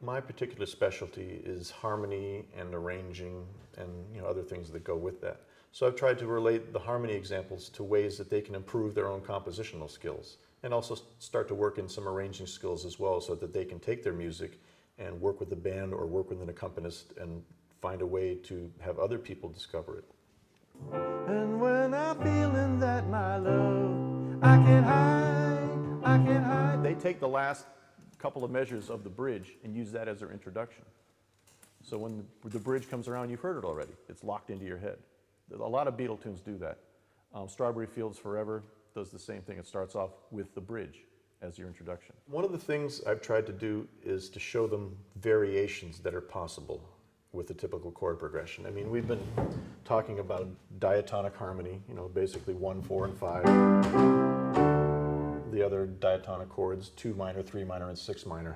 My particular specialty is harmony and arranging and other things that go with that. So I've tried to relate the harmony examples to ways that they can improve their own compositional skills and also start to work in some arranging skills as well so that they can take their music and work with the band or work with an accompanist and find a way to have other people discover it. And when I'm feeling that my love, I can hide. They take the last couple of measures of the bridge and use that as their introduction. So when the bridge comes around, you've heard it already. It's locked into your head. A lot of Beatle tunes do that. Strawberry Fields Forever does the same thing. It starts off with the bridge as your introduction. One of the things I've tried to do is to show them variations that are possible with the typical chord progression. I mean, we've been talking about diatonic harmony, basically 1, 4, and 5. The other diatonic chords, 2 minor, 3 minor, and 6 minor.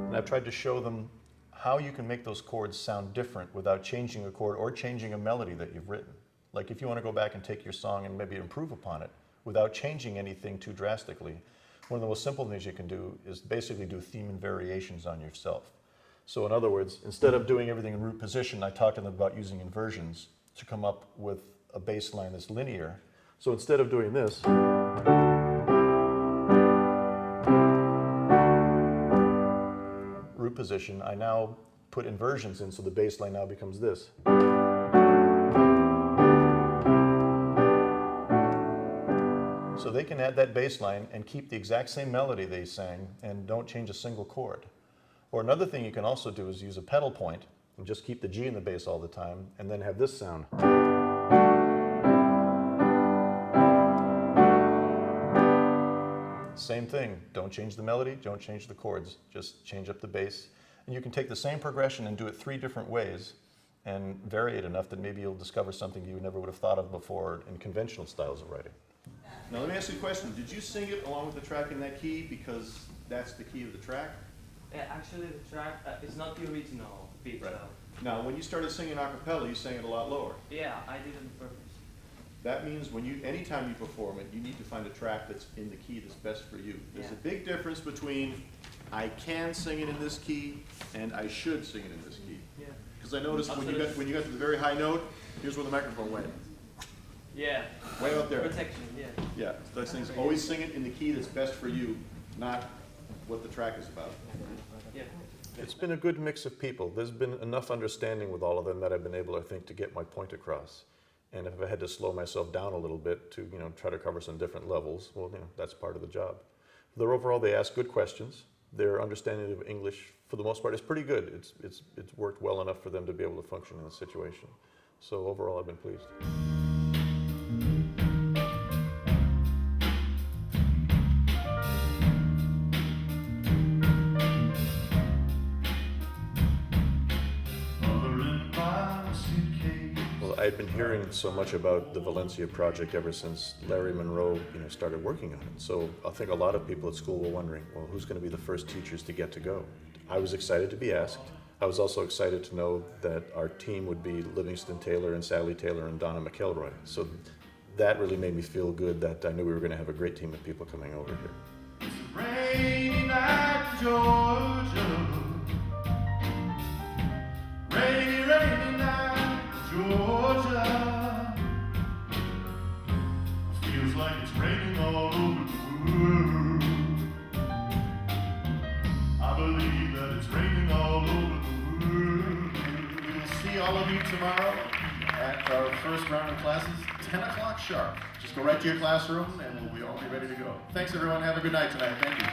And I've tried to show them how you can make those chords sound different without changing a chord or changing a melody that you've written. Like if you want to go back and take your song and maybe improve upon it without changing anything too drastically, one of the most simple things you can do is basically do theme and variations on yourself. So in other words, instead of doing everything in root position, I talked to them about using inversions to come up with a bass line that's linear. So instead of doing this, root position, I now put inversions in so the bass line now becomes this. So they can add that bass line and keep the exact same melody they sang and don't change a single chord. Or another thing you can also do is use a pedal point and just keep the G in the bass all the time and then have this sound. Same thing, don't change the melody, don't change the chords, just change up the bass. And you can take the same progression and do it 3 different ways and vary it enough that maybe you'll discover something you never would have thought of before in conventional styles of writing. Now let me ask you a question. Did you sing it along with the track in that key because that's the key of the track? Actually, the track is not the original pitch. Right. Now when you started singing a cappella, you sang it a lot lower. Yeah, I did it on purpose. That means anytime you perform it, you need to find a track that's in the key that's best for you. There's a big difference between I can sing it in this key and I should sing it in this key. Yeah. Because I noticed when you got to the very high note, here's where the microphone went. Yeah. Way out there. Protection, yeah. Yeah, those things, always sing it in the key that's best for you, not what the track is about. Yeah. It's been a good mix of people. There's been enough understanding with all of them that I've been able, I think, to get my point across. And if I had to slow myself down a little bit to, try to cover some different levels, well, that's part of the job. Though overall, they ask good questions. Their understanding of English, for the most part, is pretty good. It's worked well enough for them to be able to function in the situation. So overall, I've been pleased. I'd been hearing so much about the Valencia project ever since Larry Monroe, started working on it. So I think a lot of people at school were wondering, well, who's going to be the first teachers to get to go? I was excited to be asked. I was also excited to know that our team would be Livingston Taylor and Sally Taylor and Donna McElroy. So that really made me feel good that I knew we were going to have a great team of people coming over here. It's a rainy night in Georgia. Rainy, rainy night in Georgia. Feels like it's raining all over the world. I believe that it's raining all over the world. We'll see all of you tomorrow at our first round of classes, 10 o'clock sharp. Just go right to your classroom and we'll all be ready to go. Thanks everyone, have a good night tonight. Thank you.